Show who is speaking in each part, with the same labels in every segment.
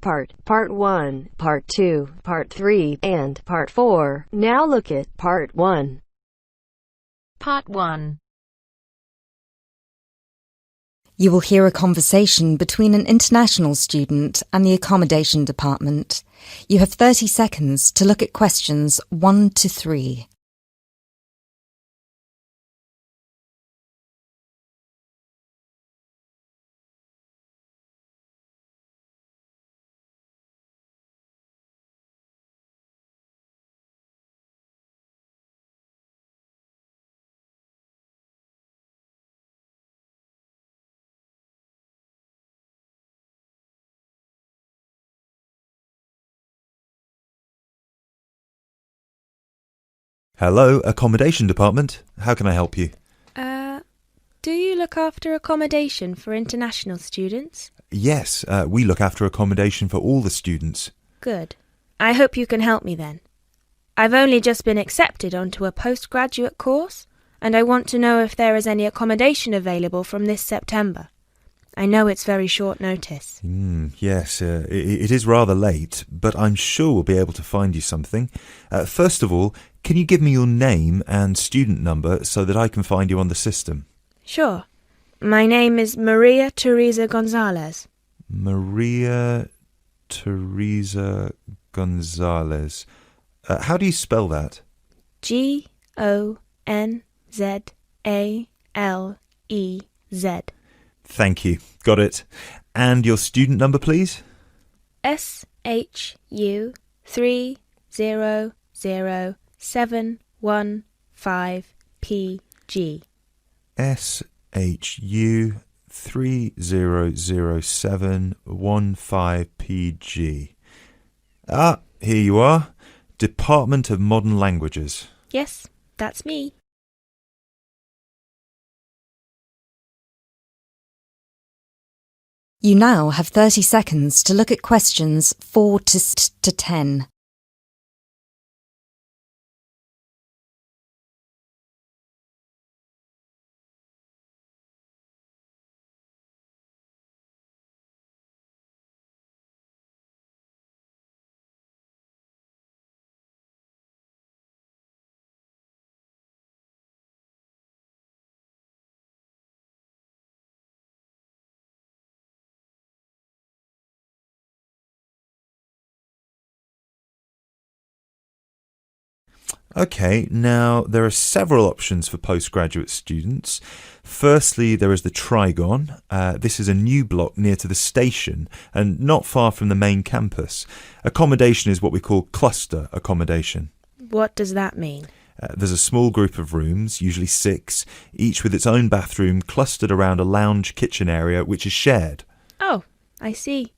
Speaker 1: Part 1, Part 2, Part 3, and Part 4. Now look at Part 1.
Speaker 2: Part 1.
Speaker 3: You will hear a conversation between an international student and the accommodation department. You have 30 seconds to look at questions 1 to 3.
Speaker 4: Hello, accommodation department. How can I help you?
Speaker 5: Do you look after accommodation for international students?
Speaker 4: Yes, we look after accommodation for all the students.
Speaker 5: Good. I hope you can help me then. I've only just been accepted onto a postgraduate course, and I want to know if there is any accommodation available from this September. I know it's very short notice.
Speaker 4: Yes, it is rather late, but I'm sure we'll be able to find you something. First of all, can you give me your name and student number so that I can find you on the system?
Speaker 5: Sure. My name is Maria Teresa Gonzalez.
Speaker 4: Maria Teresa Gonzalez. How do you spell that?
Speaker 5: Gonzalez.
Speaker 4: Thank you. Got it. And your student number, please?
Speaker 5: SHU 300715PG.
Speaker 4: SHU 300715PG. Ah, here you are. Department of Modern Languages.
Speaker 5: Yes, that's me.
Speaker 3: You now have 30 seconds to look at questions 4 to 10.
Speaker 4: Okay, now there are several options for postgraduate students. Firstly, there is the Trigon. This is a new block near to the station and not far from the main campus. Accommodation is what we call cluster accommodation.
Speaker 5: What does that mean?
Speaker 4: There's a small group of rooms, usually 6, each with its own bathroom clustered around a lounge kitchen area which is shared.
Speaker 5: Oh, I see.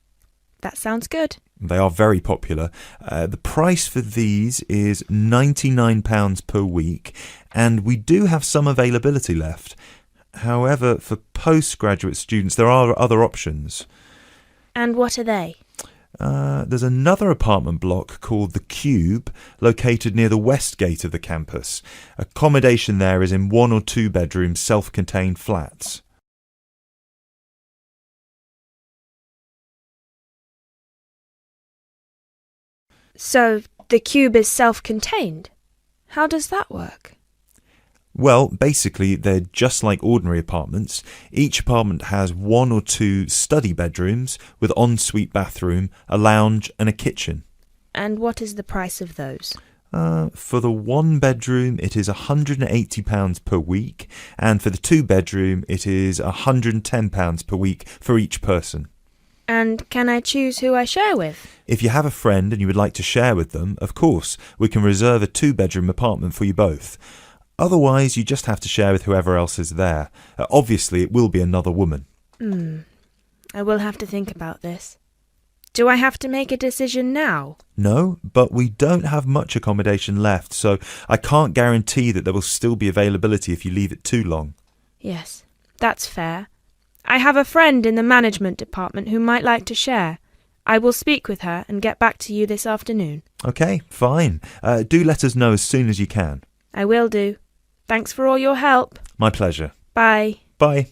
Speaker 5: That sounds good.
Speaker 4: They are very popular. The price for these is £99 per week, and we do have some availability left. However, for postgraduate students, there are other options.
Speaker 5: And what are they?
Speaker 4: There's another apartment block called The Cube, located near the west gate of the campus. Accommodation there is in 1 or 2 bedroom self-contained flats.
Speaker 5: So, the cube is self-contained? How does that work?
Speaker 4: Well, basically, they're just like ordinary apartments. Each apartment has 1 or 2 study bedrooms with ensuite bathroom, a lounge and a kitchen.
Speaker 5: And what is the price of those?
Speaker 4: For the 1 bedroom, it is £180 per week, and for the 2 bedroom, it is £110 per week for each person.
Speaker 5: And can I choose who I share with?
Speaker 4: If you have a friend and you would like to share with them, of course, we can reserve a 2-bedroom apartment for you both. Otherwise, you just have to share with whoever else is there. Obviously, it will be another woman.
Speaker 5: I will have to think about this. Do I have to make a decision now?
Speaker 4: No, but we don't have much accommodation left, so I can't guarantee that there will still be availability if you leave it too long.
Speaker 5: Yes, that's fair. I have a friend in the management department who might like to share. I will speak with her and get back to you this afternoon.
Speaker 4: Okay, fine. Do let us know as soon as you can.
Speaker 5: I will do. Thanks for all your help.
Speaker 4: My pleasure.
Speaker 5: Bye.
Speaker 4: Bye.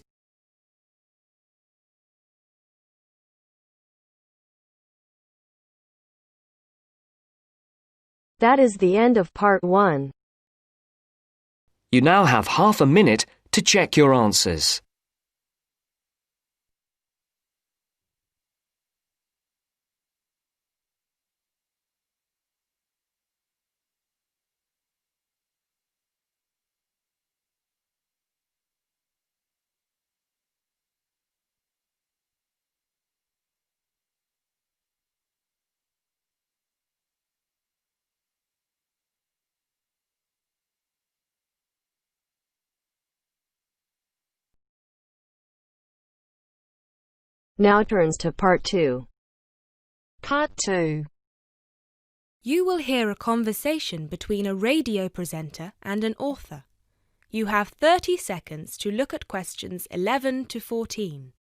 Speaker 1: That is the end of part 1.
Speaker 6: You now have half a minute to check your answers.
Speaker 1: Now turns to part 2.
Speaker 2: Part 2.
Speaker 5: You will hear a conversation between a radio presenter and an author. You have 30 seconds to look at questions 11 to 14.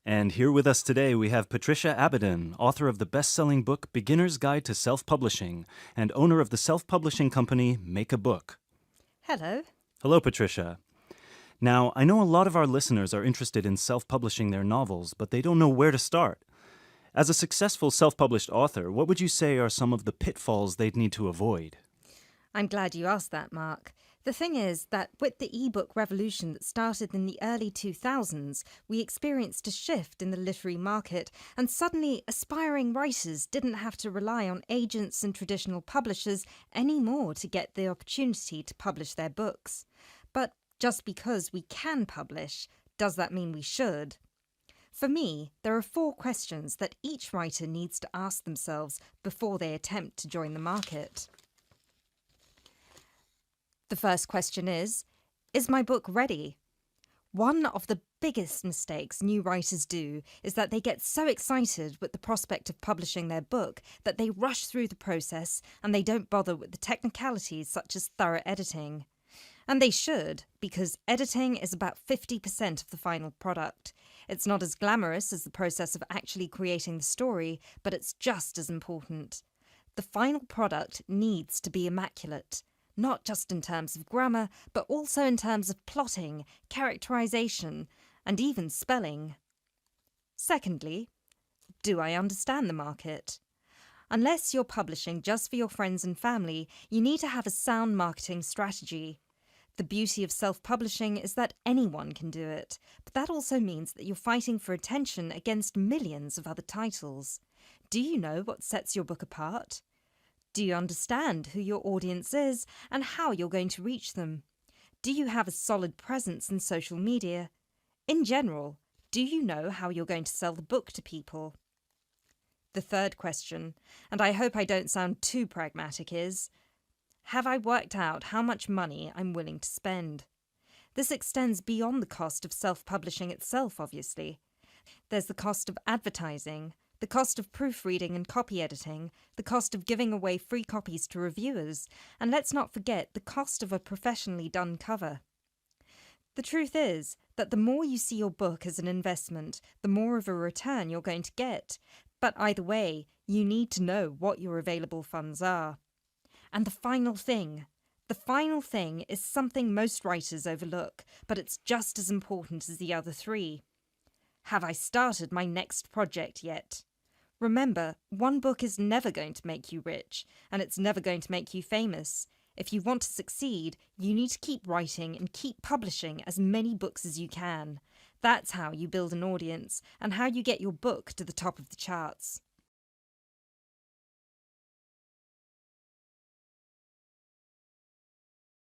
Speaker 7: And here with us today we have Patricia Abadan, author of the best-selling book Beginner's Guide to Self-Publishing and owner of the self-publishing company Make a Book.
Speaker 3: Hello.
Speaker 7: Hello, Patricia. Now, I know a lot of our listeners are interested in self-publishing their novels, but they don't know where to start. As a successful self-published author, what would you say are some of the pitfalls they'd need to avoid?
Speaker 3: I'm glad you asked that, Mark. The thing is that with the e-book revolution that started in the early 2000s, we experienced a shift in the literary market, and suddenly aspiring writers didn't have to rely on agents and traditional publishers anymore to get the opportunity to publish their books. But just because we can publish, does that mean we should? For me, there are 4 questions that each writer needs to ask themselves before they attempt to join the market. The first question is my book ready? One of the biggest mistakes new writers do is that they get so excited with the prospect of publishing their book that they rush through the process and they don't bother with the technicalities such as thorough editing. And they should, because editing is about 50% of the final product. It's not as glamorous as the process of actually creating the story, but it's just as important. The final product needs to be immaculate. Not just in terms of grammar, but also in terms of plotting, characterization, and even spelling. Secondly, do I understand the market? Unless you're publishing just for your friends and family, you need to have a sound marketing strategy. The beauty of self-publishing is that anyone can do it, but that also means that you're fighting for attention against millions of other titles. Do you know what sets your book apart? Do you understand who your audience is and how you're going to reach them? Do you have a solid presence in social media? In general, do you know how you're going to sell the book to people? The third question, and I hope I don't sound too pragmatic, is, have I worked out how much money I'm willing to spend? This extends beyond the cost of self-publishing itself, obviously. There's the cost of advertising, the cost of proofreading and copy editing, the cost of giving away free copies to reviewers, and let's not forget the cost of a professionally done cover. The truth is that the more you see your book as an investment, the more of a return you're going to get. But either way, you need to know what your available funds are. And the final thing is something most writers overlook, but it's just as important as the other 3. Have I started my next project yet? Remember, one book is never going to make you rich, and it's never going to make you famous. If you want to succeed, you need to keep writing and keep publishing as many books as you can. That's how you build an audience, and how you get your book to the top of the charts.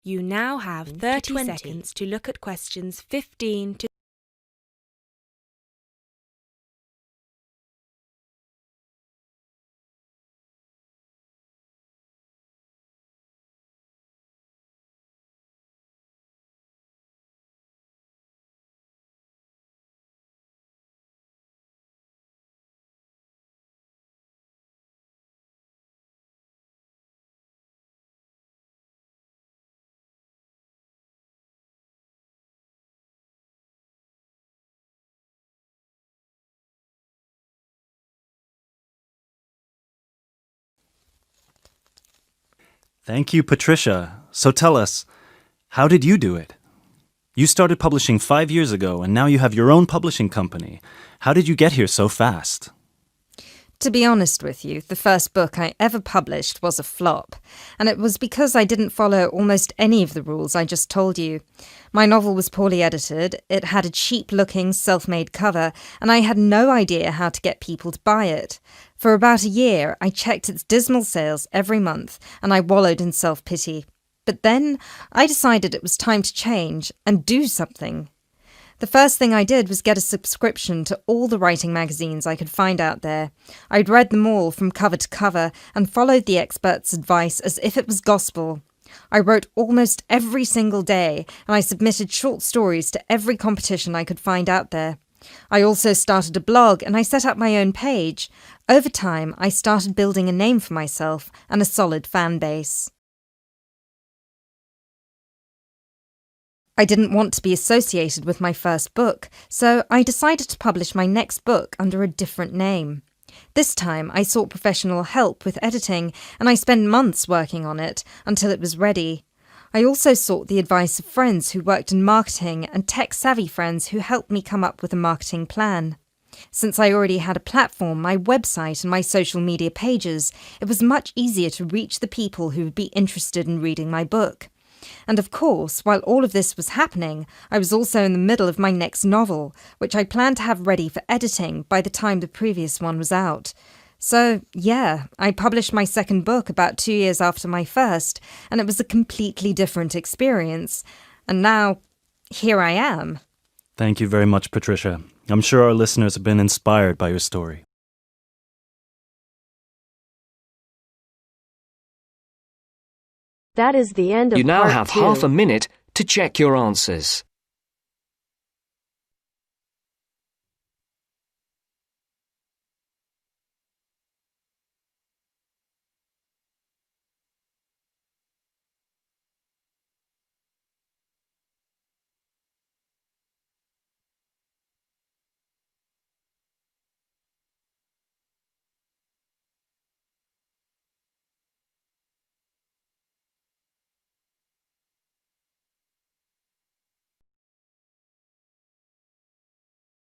Speaker 5: You now have 30 seconds to look at questions 15 to
Speaker 7: Thank you, Patricia. So tell us, how did you do it? You started publishing 5 years ago, and now you have your own publishing company. How did you get here so fast?
Speaker 3: To be honest with you, the first book I ever published was a flop, and it was because I didn't follow almost any of the rules I just told you. My novel was poorly edited, it had a cheap-looking, self-made cover, and I had no idea how to get people to buy it. For about a year, I checked its dismal sales every month, and I wallowed in self-pity. But then, I decided it was time to change and do something. The first thing I did was get a subscription to all the writing magazines I could find out there. I'd read them all from cover to cover and followed the experts' advice as if it was gospel. I wrote almost every single day, and I submitted short stories to every competition I could find out there. I also started a blog and I set up my own page. Over time, I started building a name for myself and a solid fan base. I didn't want to be associated with my first book, so I decided to publish my next book under a different name. This time I sought professional help with editing, and I spent months working on it until it was ready. I also sought the advice of friends who worked in marketing and tech-savvy friends who helped me come up with a marketing plan. Since I already had a platform, my website and my social media pages, it was much easier to reach the people who would be interested in reading my book. And of course, while all of this was happening, I was also in the middle of my next novel, which I planned to have ready for editing by the time the previous one was out. So, yeah, I published my second book about 2 years after my first, and it was a completely different experience. And now, here I am.
Speaker 7: Thank you very much, Patricia. I'm sure our listeners have been inspired by your story.
Speaker 1: That is the end of
Speaker 6: You now
Speaker 1: part
Speaker 6: have
Speaker 1: 2.
Speaker 6: half a minute to check your answers.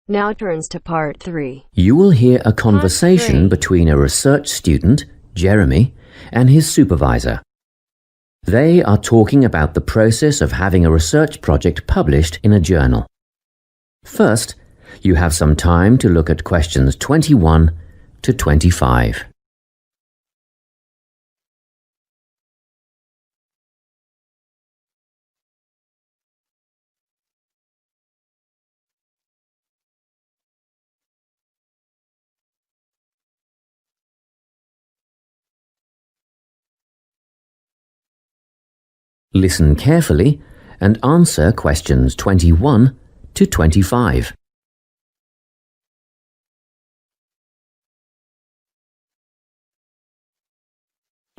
Speaker 1: Now turns to part 3.
Speaker 8: You will hear a conversation
Speaker 1: three.
Speaker 8: between a research student, Jeremy, and his supervisor. They are talking about the process of having a research project published in a journal. First, you have some time to look at questions 21 to 25. Listen carefully and answer questions 21 to 25.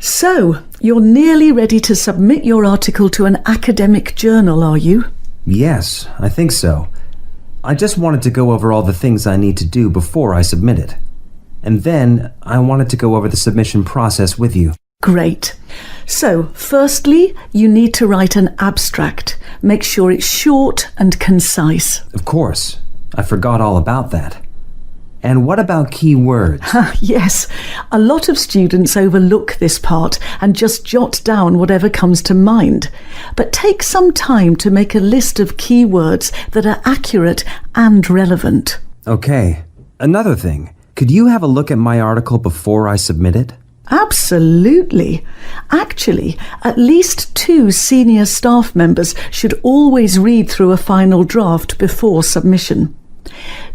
Speaker 9: So, you're nearly ready to submit your article to an academic journal, are you?
Speaker 10: Yes, I think so. I just wanted to go over all the things I need to do before I submit it. And then I wanted to go over the submission process with you.
Speaker 9: Great. So, firstly, you need to write an abstract. Make sure it's short and concise.
Speaker 10: Of course. I forgot all about that. And what about key words?
Speaker 9: Yes, a lot of students overlook this part and just jot down whatever comes to mind. But take some time to make a list of keywords that are accurate and relevant.
Speaker 10: Okay. Another thing. Could you have a look at my article before I submit it?
Speaker 9: Absolutely. Actually, at least 2 senior staff members should always read through a final draft before submission.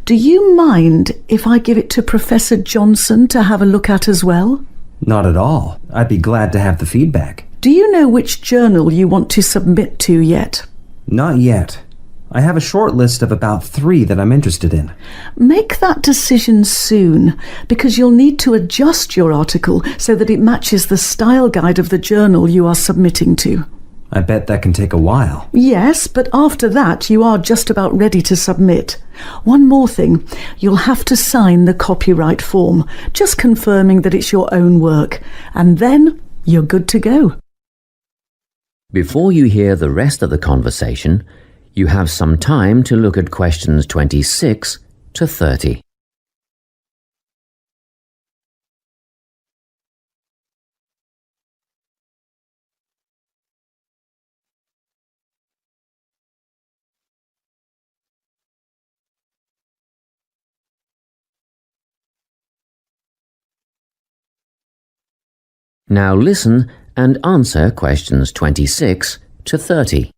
Speaker 9: Do you mind if I give it to Professor Johnson to have a look at as well?
Speaker 10: Not at all. I'd be glad to have the feedback.
Speaker 9: Do you know which journal you want to submit to yet?
Speaker 10: Not yet. I have a short list of about 3 that I'm interested in.
Speaker 9: Make that decision soon, because you'll need to adjust your article so that it matches the style guide of the journal you are submitting to.
Speaker 10: I bet that can take a while.
Speaker 9: Yes, but after that you are just about ready to submit. One more thing, you'll have to sign the copyright form, just confirming that it's your own work, and then you're good to go.
Speaker 8: Before you hear the rest of the conversation, you have some time to look at questions 26 to 30. Now listen and answer questions 26 to 30.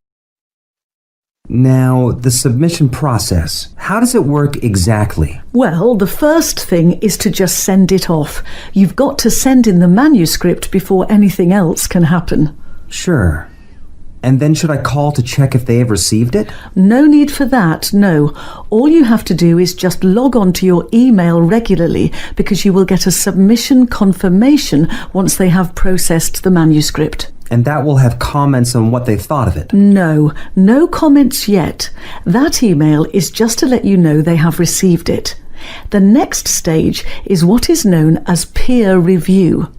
Speaker 10: Now, the submission process. How does it work exactly?
Speaker 9: Well, the first thing is to just send it off. You've got to send in the manuscript before anything else can happen.
Speaker 10: Sure. And then should I call to check if they have received it?
Speaker 9: No need for that, no. All you have to do is just log on to your email regularly because you will get a submission confirmation once they have processed the manuscript.
Speaker 10: And that will have comments on what they thought of it?
Speaker 9: No comments yet. That email is just to let you know they have received it. The next stage is what is known as peer review.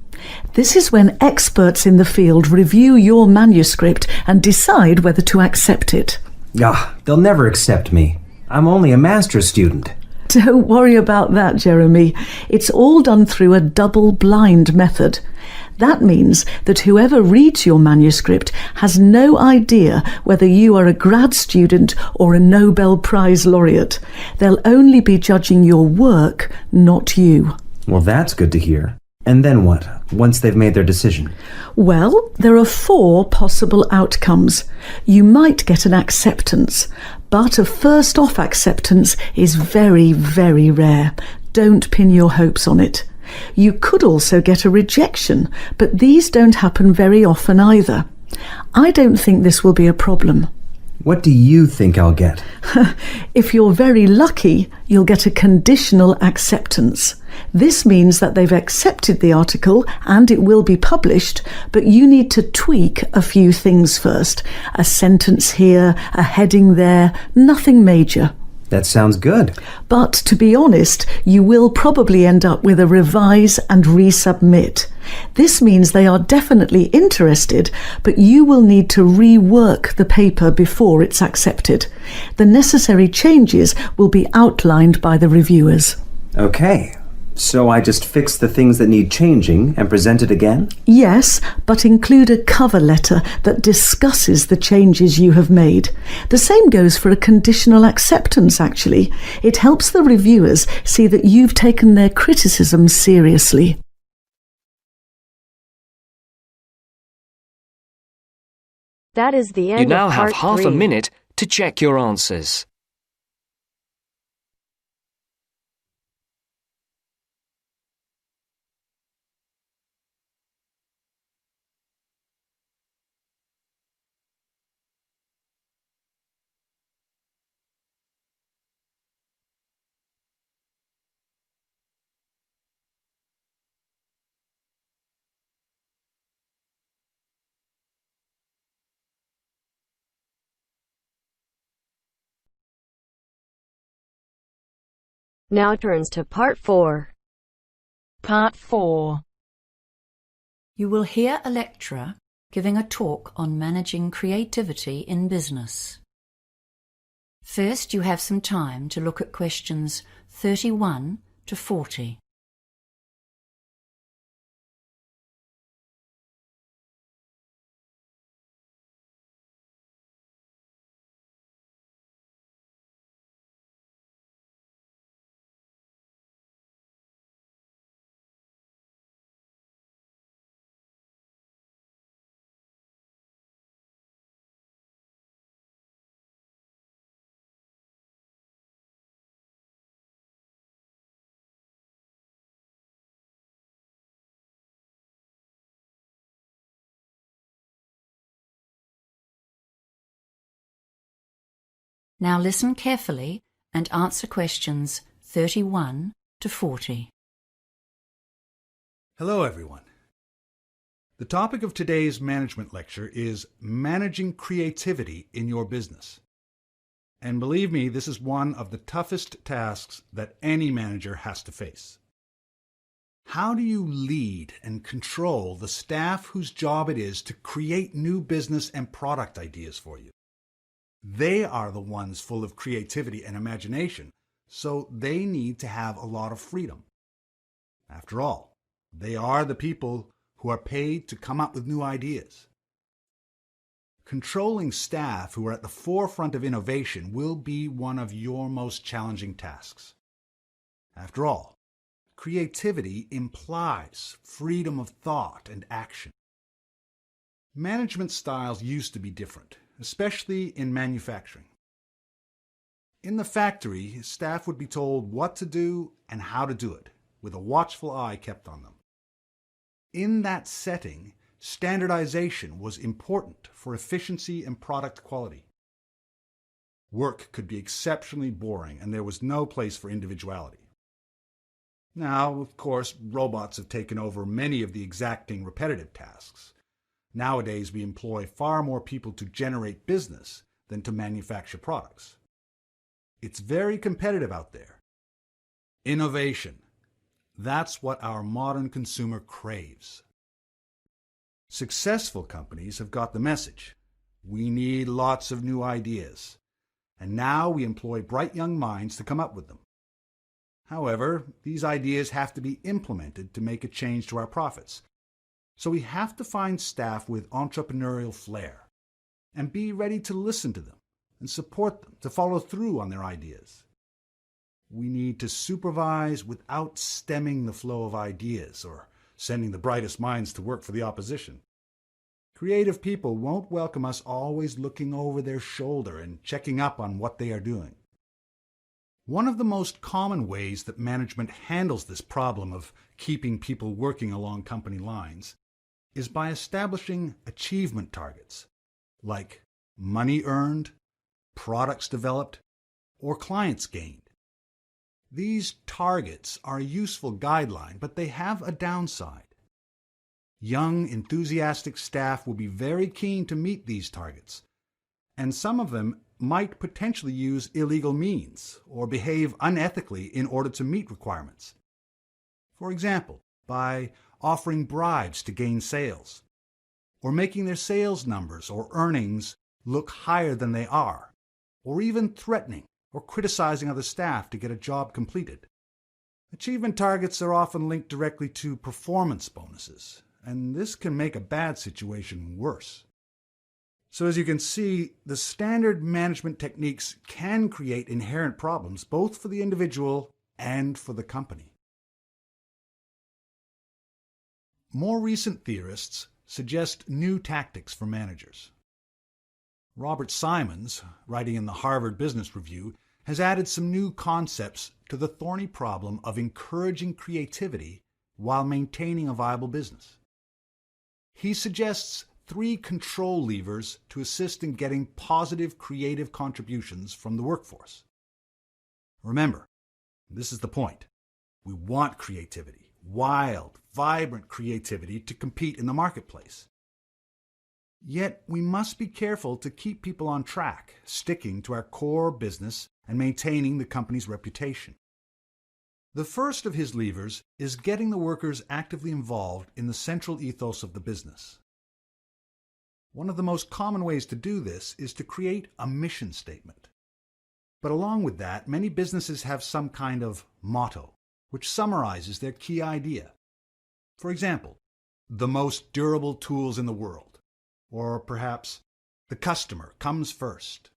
Speaker 9: This is when experts in the field review your manuscript and decide whether to accept it.
Speaker 10: They'll never accept me. I'm only a master's student.
Speaker 9: Don't worry about that, Jeremy. It's all done through a double-blind method. That means that whoever reads your manuscript has no idea whether you are a grad student or a Nobel Prize laureate. They'll only be judging your work, not you.
Speaker 10: Well, that's good to hear. And then what, once they've made their decision?
Speaker 9: Well, there are 4 possible outcomes. You might get an acceptance, but a first-off acceptance is very, very rare. Don't pin your hopes on it. You could also get a rejection, but these don't happen very often either. I don't think this will be a problem.
Speaker 10: What do you think I'll get?
Speaker 9: If you're very lucky, you'll get a conditional acceptance. This means that they've accepted the article and it will be published, but you need to tweak a few things first. A sentence here, a heading there, nothing major.
Speaker 10: That sounds good.
Speaker 9: But to be honest, you will probably end up with a revise and resubmit. This means they are definitely interested, but you will need to rework the paper before it's accepted. The necessary changes will be outlined by the reviewers.
Speaker 10: Okay. So I just fix the things that need changing and present it again?
Speaker 9: Yes, but include a cover letter that discusses the changes you have made. The same goes for a conditional acceptance, actually. It helps the reviewers see that you've taken their criticism seriously.
Speaker 1: That is the end
Speaker 6: You now
Speaker 1: of
Speaker 6: have
Speaker 1: part
Speaker 6: half
Speaker 1: 3.
Speaker 6: a minute to check your answers.
Speaker 1: Now turns to part 4.
Speaker 2: Part 4.
Speaker 11: You will hear a lecturer giving a talk on managing creativity in business. First, you have some time to look at questions 31 to 40. Now listen carefully and answer questions 31 to 40.
Speaker 12: Hello, everyone. The topic of today's management lecture is managing creativity in your business. And believe me, this is one of the toughest tasks that any manager has to face. How do you lead and control the staff whose job it is to create new business and product ideas for you? They are the ones full of creativity and imagination, so they need to have a lot of freedom. After all, they are the people who are paid to come up with new ideas. Controlling staff who are at the forefront of innovation will be one of your most challenging tasks. After all, creativity implies freedom of thought and action. Management styles used to be different, especially in manufacturing. In the factory, staff would be told what to do and how to do it, with a watchful eye kept on them. In that setting, standardization was important for efficiency and product quality. Work could be exceptionally boring, and there was no place for individuality. Now, of course, robots have taken over many of the exacting repetitive tasks. Nowadays, we employ far more people to generate business than to manufacture products. It's very competitive out there. Innovation. That's what our modern consumer craves. Successful companies have got the message. We need lots of new ideas. And now we employ bright young minds to come up with them. However, these ideas have to be implemented to make a change to our profits. So we have to find staff with entrepreneurial flair and be ready to listen to them and support them to follow through on their ideas. We need to supervise without stemming the flow of ideas or sending the brightest minds to work for the opposition. Creative people won't welcome us always looking over their shoulder and checking up on what they are doing. One of the most common ways that management handles this problem of keeping people working along company lines is by establishing achievement targets, like money earned, products developed, or clients gained. These targets are a useful guideline, but they have a downside. Young, enthusiastic staff will be very keen to meet these targets, and some of them might potentially use illegal means or behave unethically in order to meet requirements. For example, by offering bribes to gain sales, or making their sales numbers or earnings look higher than they are, or even threatening or criticizing other staff to get a job completed. Achievement targets are often linked directly to performance bonuses, and this can make a bad situation worse. So as you can see, the standard management techniques can create inherent problems both for the individual and for the company. More recent theorists suggest new tactics for managers. Robert Simons, writing in the Harvard Business Review, has added some new concepts to the thorny problem of encouraging creativity while maintaining a viable business. He suggests 3 control levers to assist in getting positive creative contributions from the workforce. Remember, this is the point. We want creativity, wild, vibrant creativity to compete in the marketplace. Yet we must be careful to keep people on track, sticking to our core business and maintaining the company's reputation. The first of his levers is getting the workers actively involved in the central ethos of the business. One of the most common ways to do this is to create a mission statement. But along with that, many businesses have some kind of motto, which summarizes their key idea. For example, the most durable tools in the world, or perhaps the customer comes first.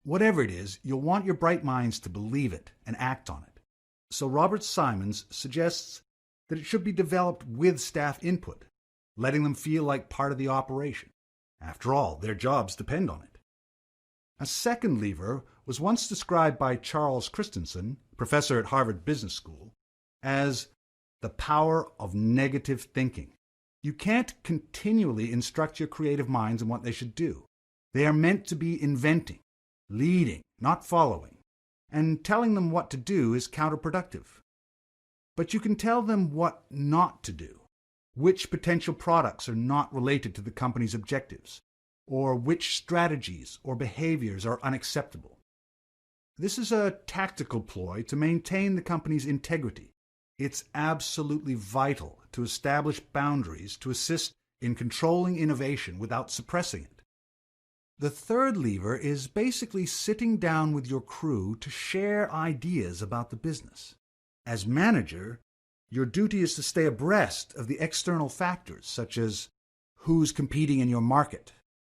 Speaker 12: Whatever it is, you'll want your bright minds to believe it and act on it. So Robert Simons suggests that it should be developed with staff input, letting them feel like part of the operation. After all, their jobs depend on it. A second lever was once described by Charles Christensen, professor at Harvard Business School, as the power of negative thinking. You can't continually instruct your creative minds on what they should do. They are meant to be inventing, leading, not following, and telling them what to do is counterproductive. But you can tell them what not to do, which potential products are not related to the company's objectives, or which strategies or behaviors are unacceptable. This is a tactical ploy to maintain the company's integrity, It's absolutely vital to establish boundaries to assist in controlling innovation without suppressing it. The third lever is basically sitting down with your crew to share ideas about the business. As manager, your duty is to stay abreast of the external factors, such as who's competing in your market,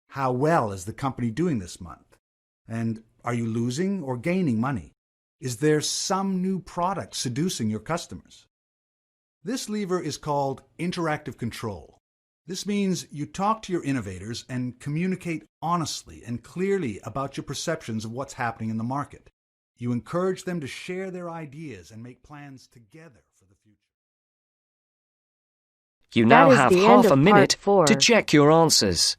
Speaker 12: how well is the company doing this month, and are you losing or gaining money? Is there some new product seducing your customers? This lever is called interactive control. This means you talk to your innovators and communicate honestly and clearly about your perceptions of what's happening in the market. You encourage them to share their ideas and make plans together for the future.
Speaker 6: You now
Speaker 1: That is
Speaker 6: have
Speaker 1: the end
Speaker 6: half
Speaker 1: of
Speaker 6: a
Speaker 1: part
Speaker 6: minute
Speaker 1: 4.
Speaker 6: to check your answers.